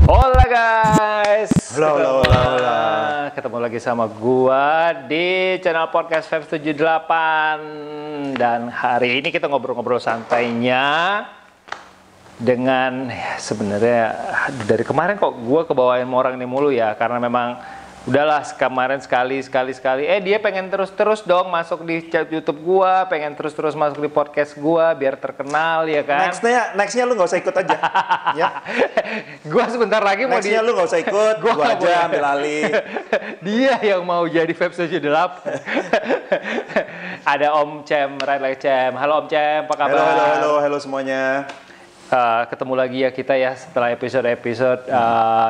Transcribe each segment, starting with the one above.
Hola guys, Halo. ketemu lagi sama gua di channel podcast Feb 78. Dan hari ini kita ngobrol-ngobrol santainya dengan sebenarnya dari kemarin kok gua kebawain orang ini mulu ya, karena memang udahlah kemarin sekali dia pengen terus dong masuk di YouTube gua, pengen terus masuk di podcast gua biar terkenal ya kan. Nextnya lu nggak usah ikut aja, ya. Gua sebentar lagi mau Nextnya lu nggak usah ikut, gua aja ambil alih. Dia yang mau jadi Feb 78. Ada Om Cem, Right Like Cem. Halo Om Cem, apa kabar? Halo semuanya. Ketemu lagi ya kita ya setelah episode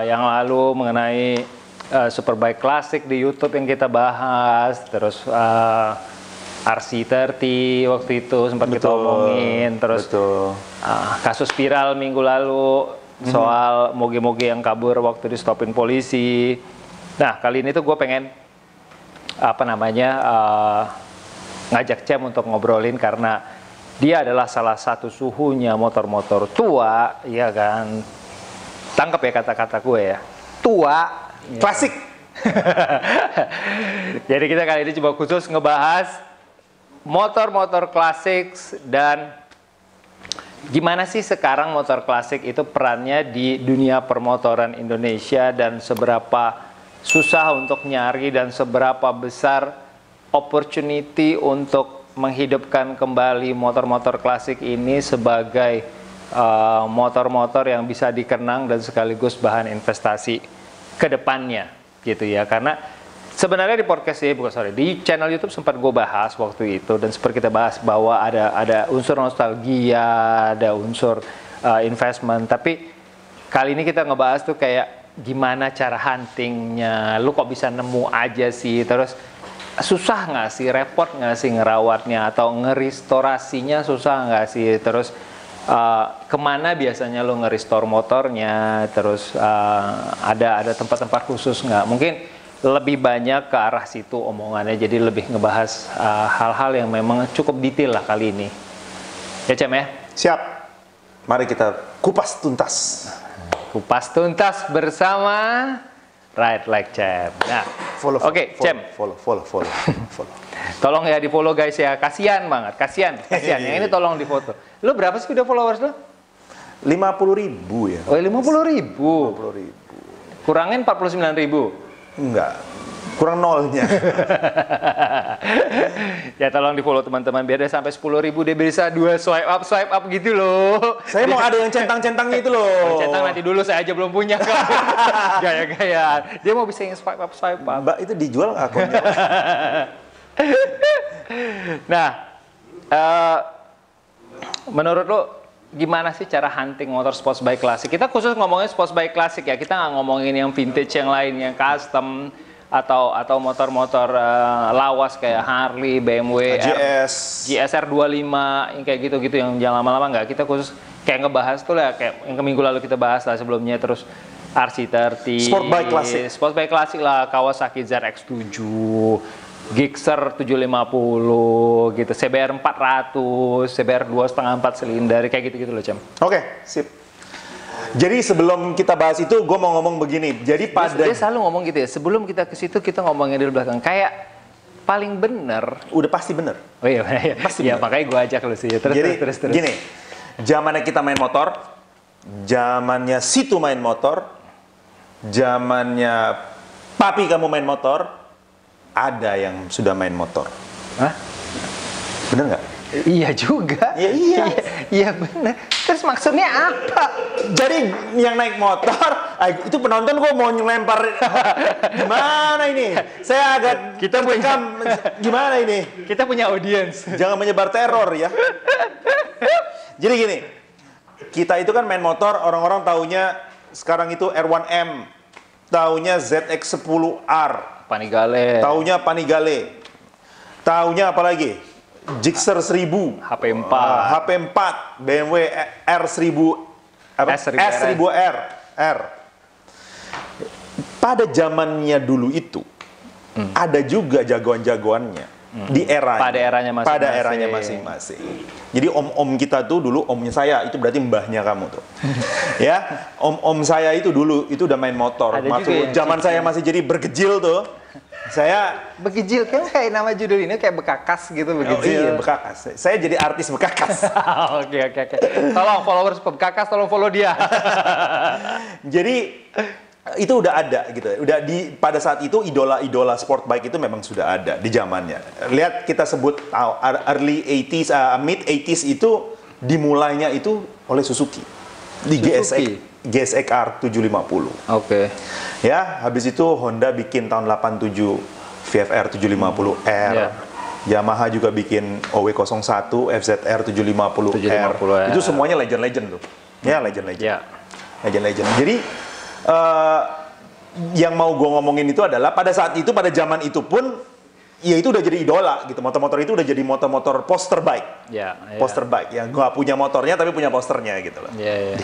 yang lalu mengenai Superbike Classic di YouTube yang kita bahas, terus RC30 waktu itu sempat kita omongin, terus kasus viral minggu lalu soal moge-moge yang kabur waktu di stopin polisi. Nah kali ini tuh gue pengen ngajak Cem untuk ngobrolin karena dia adalah salah satu suhunya motor-motor tua, ya kan? Tangkap ya kata-kata gue ya, tua. Klasik. Jadi kita kali ini coba khusus ngebahas motor-motor klasik dan gimana sih sekarang motor klasik itu perannya di dunia permotoran Indonesia dan seberapa susah untuk nyari dan seberapa besar opportunity untuk menghidupkan kembali motor-motor klasik ini sebagai motor-motor yang bisa dikenang dan sekaligus bahan investasi ke depannya gitu ya. Karena sebenarnya di podcast di channel YouTube sempat gue bahas waktu itu, dan seperti kita bahas bahwa ada unsur nostalgia, ada unsur investment, tapi kali ini kita ngebahas tuh kayak gimana cara huntingnya, lu kok bisa nemu aja sih, terus susah nggak sih, repot nggak sih ngerawatnya atau ngerestorasinya, susah nggak sih, terus kemana biasanya lo nge-restore motornya, terus ada tempat-tempat khusus nggak? Mungkin lebih banyak ke arah situ omongannya, jadi lebih ngebahas hal-hal yang memang cukup detail lah kali ini. Ya Cem ya? Siap. Mari kita kupas tuntas. Kupas tuntas bersama Right Like Cem. Nah, Oke, Cem. Follow. Tolong ya di follow guys ya, kasihan banget, kasihan. Yang ini tolong di foto. Lu berapa sih udah followers lu? 50.000 ya. Oh 50.000. Kurangin 49.000. Enggak. Kurang nolnya. Ya tolong di follow teman-teman biar dia sampai 10.000 dia bisa 2 swipe up gitu loh. Saya mau ada yang centang-centangnya itu loh. Centang nanti dulu, saya aja belum punya kan. Gaya-gayaan. Dia mau bisa yang swipe up. Mbak itu dijual akunnya. Nah, menurut lo gimana sih cara hunting motor sports bike klasik? Kita khusus ngomongin sports bike klasik ya, kita nggak ngomongin yang vintage yang lain, yang custom atau motor-motor lawas kayak Harley, BMW, GSR 25 yang kayak gitu-gitu yang jangan lama-lama nggak. Kita khusus kayak ngebahas tuh lah, kayak yang minggu lalu kita bahas lah sebelumnya, terus RC30, sport bike klasik lah, Kawasaki ZX7, Gixxer 750 gitu, CBR 400, CBR 2,5 4 silinder kayak gitu-gitu loh Cem. Oke, sip. Jadi sebelum kita bahas itu, gue mau ngomong begini. Jadi dia selalu ngomong gitu ya. Sebelum kita ke situ kita ngomongnya di belakang. Kayak paling bener. Udah pasti bener. Oh iya, pasti. Ya makanya gue ajak lu sih. Terus. Gini, zamannya kita main motor, zamannya situ main motor, zamannya papi kamu main motor, ada yang sudah main motor. Hah? Bener nggak? Iya juga. Iya bener. Terus maksudnya apa? Jadi yang naik motor, itu penonton gue mau ngelempar. Gimana ini? Saya agak gimana ini? Kita punya audiens. Jangan menyebar teror ya. Jadi gini, kita itu kan main motor, orang-orang taunya sekarang itu R1M, taunya ZX10R, Panigale, taunya apa lagi? Gixxer 1000, HP4, BMW R1000, S1000R. Pada zamannya dulu itu, ada juga jagoan-jagoannya. di eranya. Pada eranya masing-masing. Pada eranya masing-masing. Jadi om-om kita tuh dulu, omnya saya itu berarti mbahnya kamu tuh. Ya, om-om saya itu dulu itu udah main motor. Ada juga Waktu yang zaman saya masih jadi bergejil tuh. Saya Begijil kan kayak nama judul ini kayak bekakas gitu, oh, begijil. iya, bekakas. Saya jadi artis bekakas. Oke. Tolong followers bekakas, tolong follow dia. Jadi itu udah ada gitu. Udah pada saat itu idola-idola sport bike itu memang sudah ada di zamannya. Lihat kita sebut early 80s, mid 80s itu dimulainya itu oleh Suzuki di GSX R 750. Oke. Ya, habis itu Honda bikin tahun 87 VFR 750R. Yeah. Yamaha juga bikin OW01 FZR 750R. Itu semuanya legend-legend tuh. Ya, legend-legend. Yeah. Legend-legend. Jadi yang mau gue ngomongin itu adalah pada saat itu, pada zaman itu pun ya itu udah jadi idola gitu. Motor-motor itu udah jadi motor-motor poster bike. Yeah. Poster bike yang nggak punya motornya tapi punya posternya gitu loh. Yeah.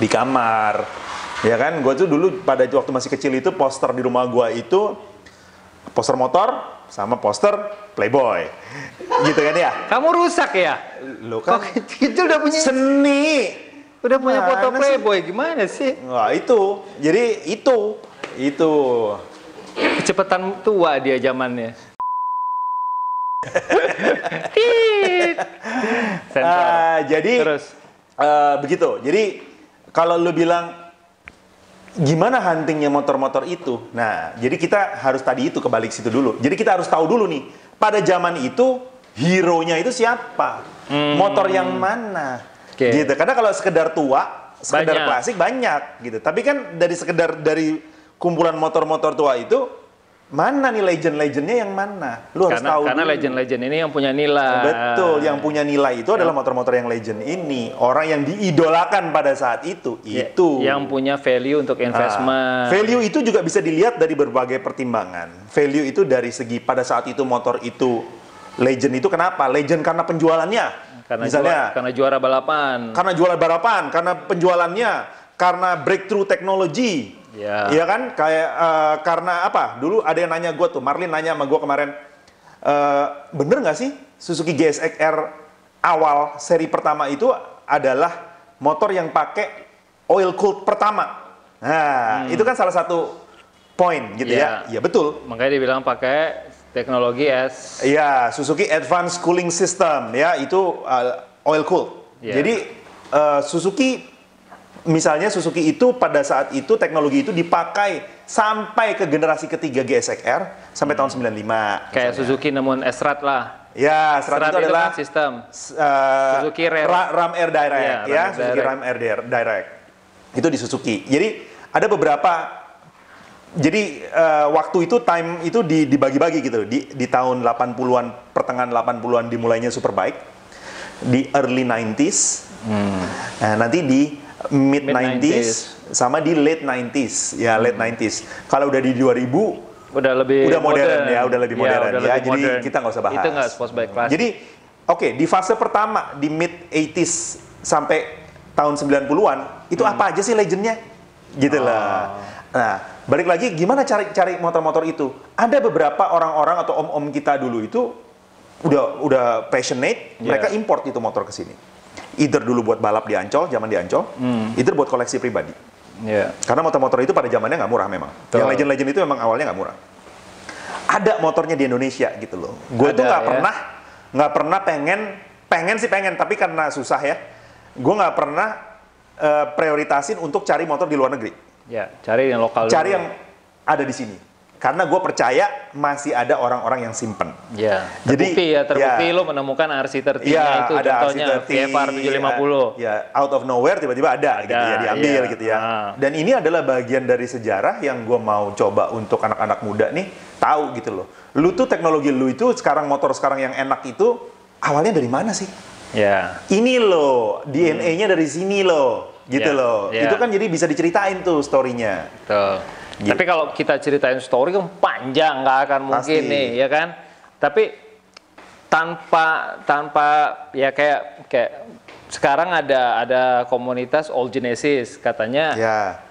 Di kamar. Ya kan, gue tuh dulu pada waktu masih kecil itu poster di rumah gue itu poster motor sama poster Playboy, gitu kan ya? Kamu rusak ya? Lo kan kecil udah punya seni, udah punya foto Mana Playboy, gimana sih? Wah itu, jadi itu Kecepatan tua dia zamannya. Jadi terus begitu. Jadi kalau lu bilang gimana huntingnya motor-motor itu? Nah, jadi kita harus tadi itu kebalik situ dulu. Jadi kita harus tahu dulu nih, pada zaman itu hero-nya itu siapa? Motor yang mana? Gitu. Karena kalau sekedar tua, sekedar klasik banyak gitu. Tapi kan dari kumpulan motor-motor tua itu mana nih legend-legendnya yang mana? Lu harus tahu. Karena legend-legend ini yang punya nilai. Betul, yang punya nilai itu adalah motor-motor yang legend ini. Orang yang diidolakan pada saat itu. Yang punya value untuk investment. Value itu juga bisa dilihat dari berbagai pertimbangan. Value itu dari segi pada saat itu motor itu legend itu kenapa? Legend karena penjualannya. Karena juara balapan. Karena juara balapan, karena penjualannya, karena breakthrough teknologi. Iya kan, kayak karena apa? Dulu ada yang nanya gue tuh, Marlin nanya sama gue kemarin, bener nggak sih Suzuki GSX-R awal seri pertama itu adalah motor yang pakai oil cooled pertama? Nah, itu kan salah satu poin gitu ya. Iya betul. Makanya dibilang pakai teknologi Iya, Suzuki Advanced Cooling System ya, itu oil cooled. Jadi Suzuki misalnya Suzuki itu pada saat itu teknologi itu dipakai sampai ke generasi ketiga GSX-R sampai tahun 95. Kayak misalnya. Suzuki nemuin S-Rat lah. Ya, S-Rat itu adalah kan sistem Suzuki Ram Air Direct Suzuki Ram Air Direct. Itu di Suzuki. Jadi ada beberapa, jadi waktu itu time itu dibagi-bagi gitu. Di tahun 80-an, pertengahan 80-an dimulainya Superbike. Di early 90s. Nah, nanti di mid 90s sama di late 90s. Ya, late 90s. Kalau udah di 2000 udah modern ya, udah lebih modern ya. Jadi modern. Kita nggak usah bahas. Itu nggak sports bike klasik. Jadi di fase pertama di mid 80s sampai tahun 90-an itu apa aja sih legendnya? Gitu lah. Nah, balik lagi gimana cari motor-motor itu? Ada beberapa orang-orang atau om-om kita dulu itu udah passionate, mereka import itu motor ke sini. Either dulu buat balap di Ancol, zaman di Ancol, either buat koleksi pribadi. Karena motor-motor itu pada zamannya nggak murah memang. Yang legend-legend itu memang awalnya nggak murah. Ada motornya di Indonesia gitu loh. Gue tuh nggak pernah pengen, tapi karena susah ya, gue nggak pernah prioritasin untuk cari motor di luar negeri. Ya, cari yang lokal. Cari yang ada di sini. Karena gue percaya masih ada orang-orang yang simpen. Ya, terbukti lo menemukan RC30 itu ada contohnya VFR 750. Ya, out of nowhere tiba-tiba ada gitu ya, diambil gitu ya. Dan ini adalah bagian dari sejarah yang gue mau coba untuk anak-anak muda nih tahu gitu loh. Lu tuh teknologi lu itu sekarang motor sekarang yang enak itu awalnya dari mana sih? Ya. Ini loh, DNA-nya dari sini loh, gitu loh. Itu kan jadi bisa diceritain tuh story-nya. Betul. Gitu. Tapi kalau kita ceritain story kan panjang, nggak akan mungkin nih, ya kan? Tapi tanpa ya kayak sekarang ada komunitas All Genesis katanya.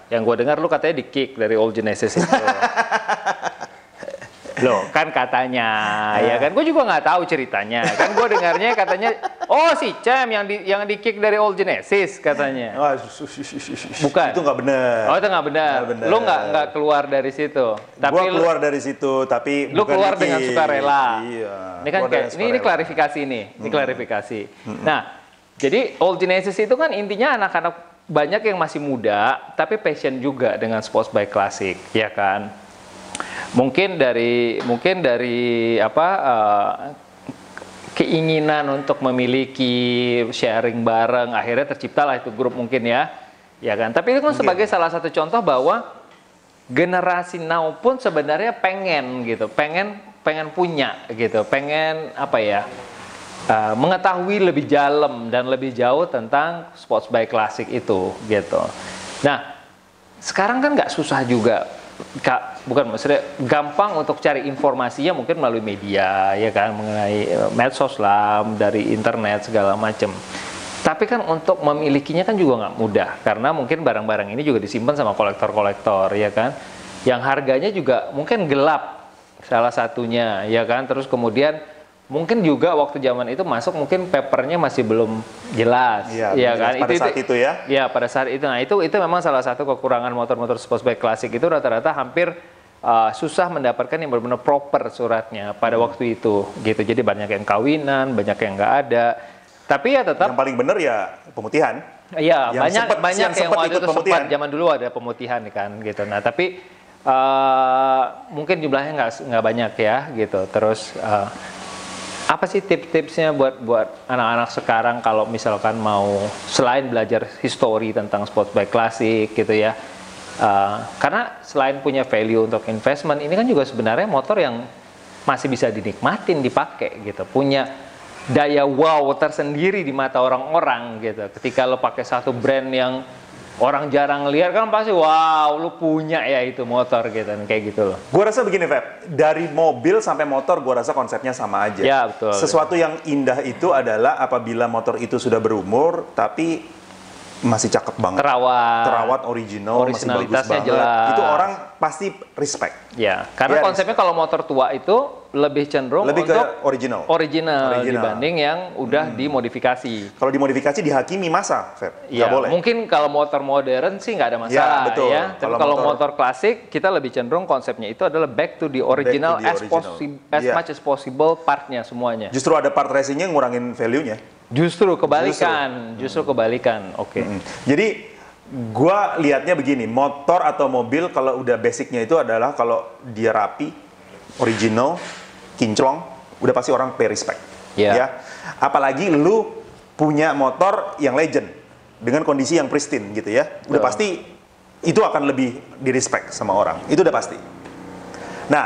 Yang gue dengar lu katanya di kick dari All Genesis itu. Loh, kan katanya, ya kan? Gue juga nggak tahu ceritanya. Kan gue dengarnya katanya, oh si Cem yang di kick dari All Genesis katanya. Wah, Bukan. Itu nggak benar. Oh, itu nggak benar. Lo nggak keluar dari situ. Gue keluar dari situ, tapi lo keluar dengan sukarela. Iya. Ini kan kayak ini klarifikasi nih, ini klarifikasi. Nah, jadi All Genesis itu kan intinya anak-anak banyak yang masih muda, tapi passion juga dengan sports bike klasik, ya kan? Mungkin dari keinginan untuk memiliki sharing bareng, akhirnya terciptalah itu grup mungkin ya kan. Tapi itu kan sebagai salah satu contoh bahwa generasi now pun sebenarnya pengen punya gitu, pengen mengetahui lebih dalam dan lebih jauh tentang sports bike klasik itu gitu. Nah, sekarang kan nggak susah juga. Maksudnya gampang untuk cari informasinya mungkin melalui media ya kan, mengenai medsos lah, dari internet segala macam. Tapi kan untuk memilikinya kan juga nggak mudah karena mungkin barang-barang ini juga disimpan sama kolektor-kolektor ya kan, yang harganya juga mungkin gelap salah satunya ya kan. Terus kemudian mungkin juga waktu zaman itu masuk mungkin papernya masih belum jelas, ya kan? Pada saat itu ya? Ya pada saat itu. Nah itu memang salah satu kekurangan motor-motor sports bike klasik itu rata-rata hampir susah mendapatkan yang benar-benar proper suratnya pada waktu itu, gitu. Jadi banyak yang kawinan, banyak yang nggak ada. Tapi ya tetap. Yang paling benar ya pemutihan. Iya banyak yang waktu itu sempat zaman dulu ada pemutihan kan, gitu. Nah tapi mungkin jumlahnya nggak banyak ya, gitu. Terus apa sih tips-tipsnya buat anak-anak sekarang kalau misalkan mau selain belajar histori tentang sports bike klasik gitu ya, karena selain punya value untuk investment, ini kan juga sebenarnya motor yang masih bisa dinikmatin dipakai gitu, punya daya wow tersendiri di mata orang-orang gitu. Ketika lo pakai satu brand yang orang jarang lihat kan pasti wow lu punya ya itu motor gitu, kayak gitu loh. Gue rasa begini Feb, dari mobil sampai motor gue rasa konsepnya sama aja. Ya betul. Sesuatu yang indah itu adalah apabila motor itu sudah berumur tapi masih cakep banget. Terawat original, masih bagus banget. Jelas. Itu orang pasti respect. Ya, karena konsepnya kalau motor tua itu lebih cenderung lebih untuk ke original dibanding yang udah dimodifikasi. Kalau dimodifikasi dihakimi masa, Feb. Ya, nggak boleh. Mungkin kalau motor modern sih nggak ada masalah, ya. Betul. Ya. Tapi kalau motor klasik, kita lebih cenderung konsepnya itu adalah back to the original, as much as possible partnya semuanya. Justru ada part racingnya ngurangin value-nya. Justru kebalikan. Oke. Jadi gua lihatnya begini, motor atau mobil kalau udah basicnya itu adalah kalau dia rapi, original, kinclong, udah pasti orang pay respect. Ya. Apalagi lu punya motor yang legend dengan kondisi yang pristine gitu ya. Udah pasti itu akan lebih di respect sama orang. Itu udah pasti. Nah,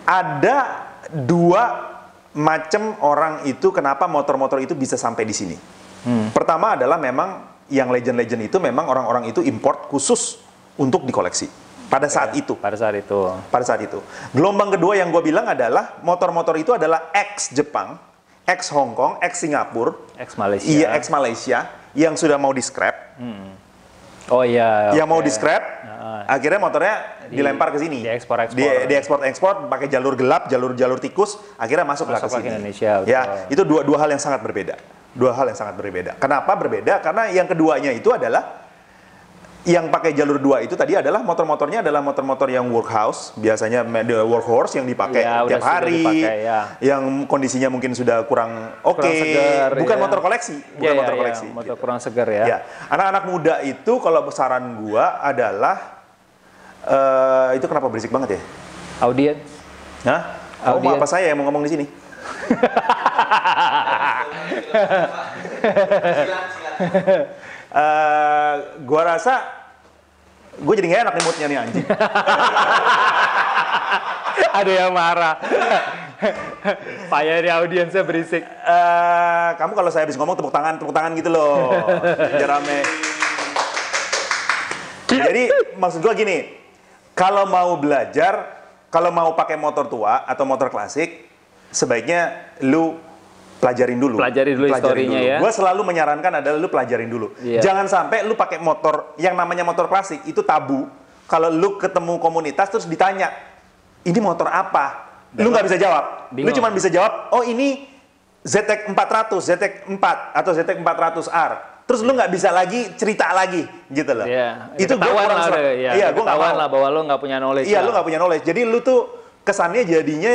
ada dua macam orang itu kenapa motor-motor itu bisa sampai di sini. Pertama adalah memang yang legend-legend itu memang orang-orang itu import khusus untuk dikoleksi. Pada saat itu. Gelombang kedua yang gue bilang adalah motor-motor itu adalah ex-Jepang, ex-Hong Kong, ex-Singapura, ex-Malaysia. Iya, ex-Malaysia yang sudah mau di-scrap. Oh iya. Yang mau di-scrap, akhirnya motornya dilempar ke sini. Diekspor pakai jalur gelap, jalur tikus, akhirnya masuklah ke sini. Indonesia, betul. Ya, itu dua hal yang sangat berbeda. Kenapa berbeda? Karena yang keduanya itu adalah yang pakai jalur 2 itu tadi adalah motor-motornya adalah motor-motor yang workhouse, biasanya workhorse yang dipakai tiap hari, yang kondisinya mungkin sudah kurang oke, bukan motor koleksi, motor kurang segar ya. Anak-anak muda itu kalau saran gua adalah itu kenapa berisik banget ya? Audien. Hah? Oh, apa saya yang mau ngomong di sini? Gua rasa gue jadi nggak enak nih moodnya nih anjing. Ada yang marah. Payah di audiensnya berisik. Kamu kalau saya habis ngomong tepuk tangan gitu loh. Biar rame. Jadi maksud gue gini, kalau mau belajar, kalau mau pakai motor tua atau motor klasik, sebaiknya lu pelajarin dulu historinya ya. Gue selalu menyarankan adalah lu pelajarin dulu. Jangan sampai lu pakai motor yang namanya motor klasik itu tabu. Kalau lu ketemu komunitas terus ditanya, ini motor apa? Lu nggak bisa jawab. Lu Bingung. cuma bisa jawab, oh ini ZX 400, ZX 4 atau ZX 400R. Terus lu nggak bisa lagi cerita lagi, gitu loh. Iya. Itu gue Ketahuan kurang lah serak. udah, ya. Iya, gue nggak Ketahuan mau. lah bahwa lu nggak punya knowledge. Iya, lah. lu nggak punya knowledge. Jadi lu tuh kesannya jadinya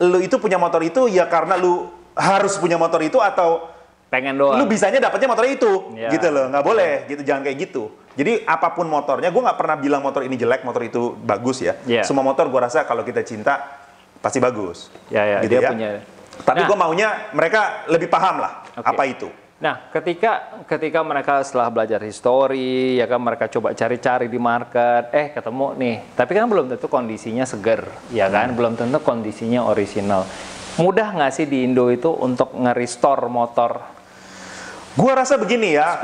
lu itu punya motor itu ya karena lu harus punya motor itu atau pengen doang. lu bisanya dapatnya motor itu, Ya. gitu loh. Nggak boleh, gitu. Jangan kayak gitu. Jadi apapun motornya, gue nggak pernah bilang motor ini jelek, motor itu bagus ya. Ya. Semua motor gue rasa kalau kita cinta pasti bagus. Ya, Gitu dia ya. punya. Tapi Nah, gue maunya mereka lebih paham lah Oke. apa itu. Nah, ketika mereka setelah belajar histori, ya kan mereka coba cari-cari di market, ketemu nih. Tapi kan belum tentu kondisinya seger, ya kan? Belum tentu kondisinya original. Mudah nggak sih di Indo itu untuk nge-restore motor? Gue rasa begini ya.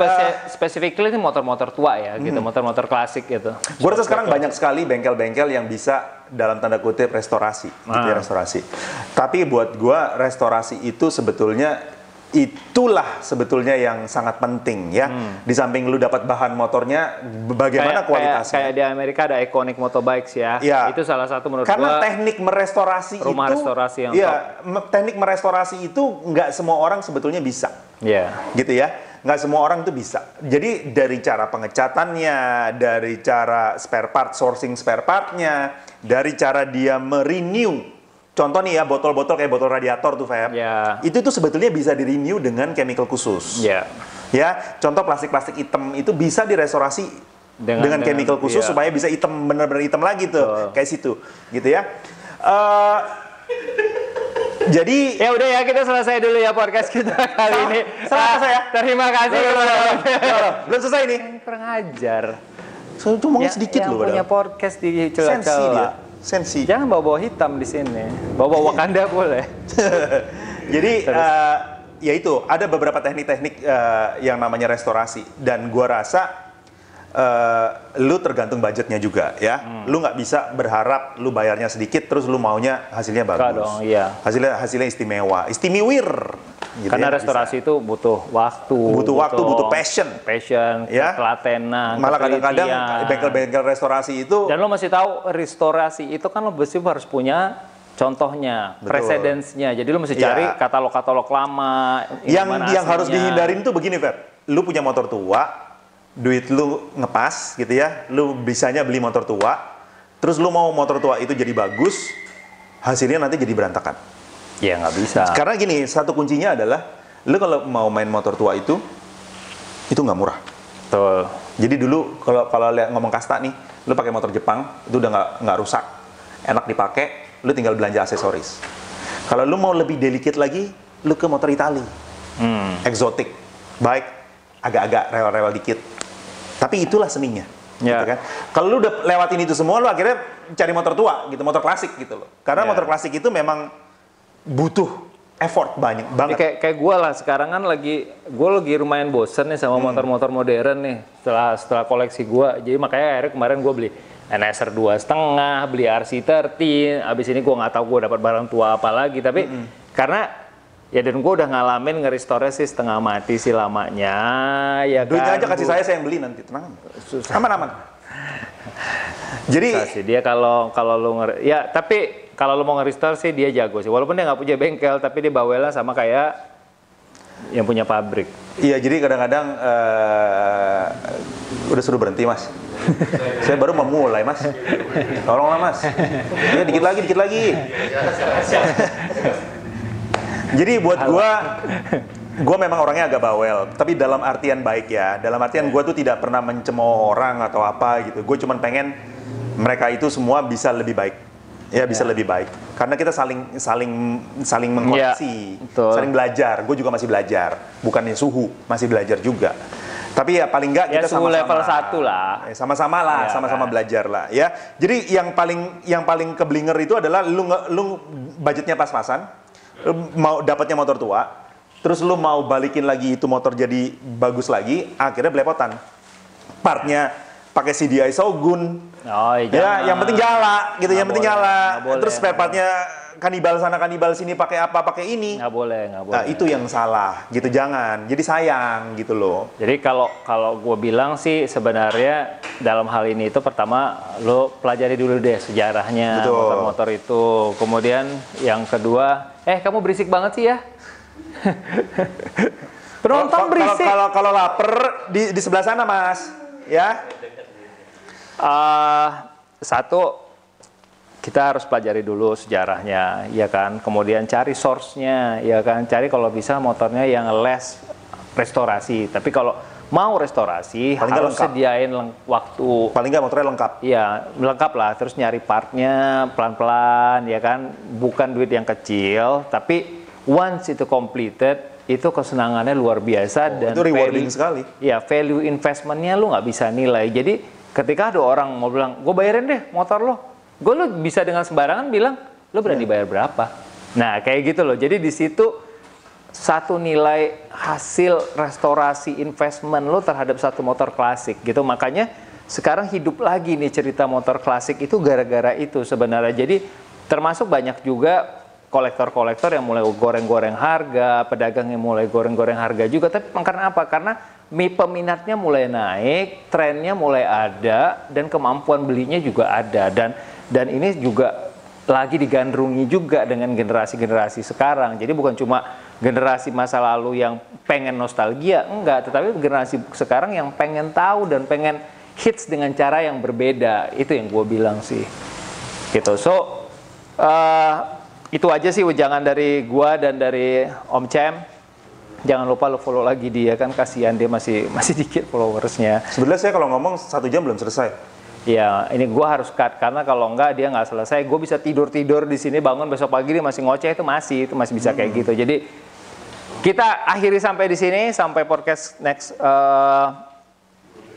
Specifically ini motor-motor tua ya, gitu, motor-motor klasik gitu. Gue rasa sekarang banyak sekali bengkel-bengkel yang bisa dalam tanda kutip restorasi, gitu ya, restorasi. Tapi buat gue restorasi itu sebetulnya itulah sebetulnya yang sangat penting ya. Di samping lu dapat bahan motornya, bagaimana kualitasnya. Kayak di Amerika ada Iconic Motobikes ya. Ya. Itu salah satu menurut Karena gua teknik merestorasi rumah itu, restorasi yang teknik merestorasi itu nggak semua orang sebetulnya bisa. ya. Gitu ya, nggak semua orang tuh bisa. Jadi dari cara pengecatannya, dari cara spare part, sourcing spare partnya, dari cara dia merenew. Contoh nih ya, botol-botol kayak botol radiator tuh, Feb. Ya. Itu tuh sebetulnya bisa di-renew dengan chemical khusus. Ya. Ya, contoh plastik-plastik hitam itu bisa direstorasi dengan chemical khusus iya. supaya bisa hitam, benar-benar hitam lagi tuh, kayak situ, gitu ya. Jadi Ya udah ya, kita selesai dulu ya podcast kita kali ini. selesai ya? Terima kasih. belum selesai nih. Kurang ajar. Saya tuh ngomongnya sedikit yang loh, punya padahal. podcast di Sensi dia, celah-celah. sensi. Jangan bawa-bawa hitam di sini. Bawa Wakanda boleh. Jadi ya itu ada beberapa teknik-teknik yang namanya restorasi dan gua rasa lu tergantung budgetnya juga ya. Lu nggak bisa berharap lu bayarnya sedikit terus lu maunya hasilnya bagus. Enggak dong, iya. Hasilnya istimewa, istimewir. Gitu Karena ya, restorasi itu butuh waktu. Butuh waktu, butuh passion. Ya. Ketelatenan, malah kadang-kadang ketelitian. bengkel-bengkel restorasi itu Dan lo masih tahu restorasi itu kan lo mesti harus punya contohnya, Betul. precedence-nya. Jadi lo mesti Iya. cari katalog-katalog lama. yang harus aslinya. dihindarin tuh begini, Fer. Lu punya motor tua, duit lu ngepas gitu ya, lu bisanya beli motor tua, terus lu mau motor tua itu jadi bagus, hasilnya nanti jadi berantakan. Ya nggak bisa. Karena gini, satu kuncinya adalah, lu kalau mau main motor tua itu nggak murah. Betul. Jadi dulu kalau lihat ngomong kasta nih, lu pakai motor Jepang itu udah nggak rusak, enak dipakai, lu tinggal belanja aksesoris. Kalau lu mau lebih delicate lagi, lu ke motor Itali, eksotik, baik, agak-agak rewel-rewel dikit. Tapi itulah seninya. Ya. Gitu kan? Kalau lu udah lewatin itu semua, lu akhirnya cari motor tua, gitu, motor klasik gitu loh. Karena Ya. motor klasik itu memang butuh effort banyak Ya, banget. kayak gue lah sekarang kan gue lagi lumayan bosen nih sama motor-motor modern nih setelah koleksi gue. Jadi makanya akhirnya kemarin gue beli NSR 2,5, beli RC13. Abis ini gue nggak tahu gue dapat barang tua apa lagi. Tapi karena ya dan gue udah ngalamin nge-restore sih setengah mati sih lamanya. Ya Duitnya kan, aja kasih saya yang beli nanti, tenang. Susah. Aman-aman. Jadi Susah sih dia kalau lu ya tapi kalau lu mau nge-restore sih dia jago sih. Walaupun dia nggak punya bengkel tapi dia bawelnya sama kayak yang punya pabrik. iya, jadi kadang-kadang udah suruh berhenti, Mas. Saya baru mau mulai, Mas. Tolonglah, Mas. Ya, dikit lagi. Jadi buat gua memang orangnya agak bawel, tapi dalam artian baik ya. Dalam artian gua tuh tidak pernah mencemooh orang atau apa gitu. Gue cuman pengen mereka itu semua bisa lebih baik. Ya, bisa lebih baik. Karena kita saling mengkoreksi, betul. saling belajar. Gue juga masih belajar, bukannya suhu, masih belajar juga. Tapi ya paling nggak Ya, kita suhu sama-sama level 1 lah. Ya, sama-sama lah, Ya, sama-sama kan? belajar lah ya. Jadi yang paling keblinger itu adalah lu budgetnya pas-pasan, lu mau dapatnya motor tua, terus lu mau balikin lagi itu motor jadi bagus lagi, akhirnya belepotan. Partnya pakai CDI Shogun. Oh, Ya, jangan. yang penting nyala gitu, yang penting Nggak nyala. boleh, Terus spare partnya kanibal sana kanibal sini pakai apa, pakai ini. Nggak boleh. Nah, itu yang salah gitu, jangan. Jadi sayang gitu loh. Jadi kalau gue bilang sih sebenarnya dalam hal ini itu pertama lo pelajari dulu deh sejarahnya Betul. motor-motor itu. Kemudian yang kedua, kamu berisik banget sih ya. Penonton berisik. Kalau lapar di sebelah sana, Mas. Ya. Satu, kita harus pelajari dulu sejarahnya, ya kan. Kemudian cari source-nya, ya kan. Cari kalau bisa motornya yang less restorasi. Tapi kalau mau restorasi Paling nggak harus lengkap. sediain waktu. Paling nggak motornya lengkap. Iya, lengkap lah. Terus nyari partnya pelan-pelan, ya kan. Bukan duit yang kecil, tapi once itu completed, itu kesenangannya luar biasa dan itu rewarding value- sekali. Ya, value investmentnya lu nggak bisa nilai. Jadi ketika ada orang mau bilang, gue bayarin deh motor lo, gue lu bisa dengan sembarangan bilang, lo berani bayar berapa? Nah, kayak gitu loh. Jadi di situ satu nilai hasil restorasi investment lo terhadap satu motor klasik gitu. Makanya sekarang hidup lagi nih cerita motor klasik itu gara-gara itu sebenarnya. Jadi termasuk banyak juga kolektor-kolektor yang mulai goreng-goreng harga, pedagang yang mulai goreng-goreng harga juga. Tapi karena apa? Karena peminatnya mulai naik, trennya mulai ada, dan kemampuan belinya juga ada. Dan ini juga lagi digandrungi juga dengan generasi-generasi sekarang. Jadi bukan cuma generasi masa lalu yang pengen nostalgia, enggak. Tetapi generasi sekarang yang pengen tahu dan pengen hits dengan cara yang berbeda. Itu yang gue bilang sih. Gitu. So, itu aja sih ujangan dari gua dan dari Om Cem. Jangan lupa lo follow lagi dia, kan kasihan dia masih dikit followersnya. Sebenarnya saya kalau ngomong 1 jam belum selesai. Ya, ini gua harus cut karena kalau enggak dia nggak selesai. Gue bisa tidur di sini, bangun besok pagi dia masih ngoceh, itu masih bisa kayak gitu. Jadi kita akhiri sampai di sini, sampai podcast next.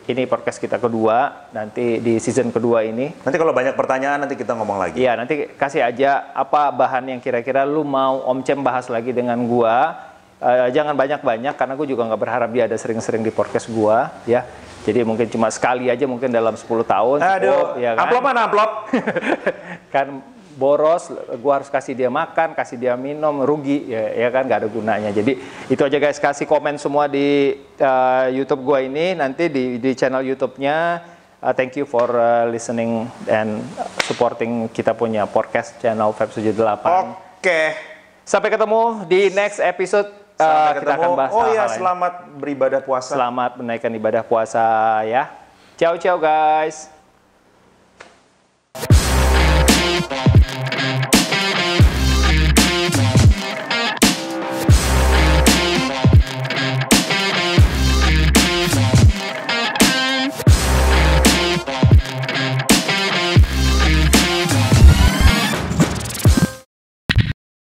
Ini podcast kita kedua, nanti di season kedua ini. Nanti kalau banyak pertanyaan nanti kita ngomong lagi. Iya, nanti kasih aja apa bahan yang kira-kira lu mau Om Cem bahas lagi dengan gua. Jangan banyak-banyak karena gue juga nggak berharap dia ada sering-sering di podcast gua, ya. Jadi mungkin cuma sekali aja mungkin dalam 10 tahun. Aduh, ya kan? amplop mana amplop? Kan boros, gua harus kasih dia makan, kasih dia minum, rugi, ya kan nggak ada gunanya. Jadi itu aja guys, kasih komen semua di YouTube gua ini, nanti di channel YouTube-nya. Thank you for listening and supporting kita punya podcast channel Feb 78. Oke. Sampai ketemu di next episode. Sampai Kita ketemu. akan bahas Oh hal-hal iya, lain. selamat beribadah puasa. Selamat menaikkan ibadah puasa ya. Ciao ciao guys.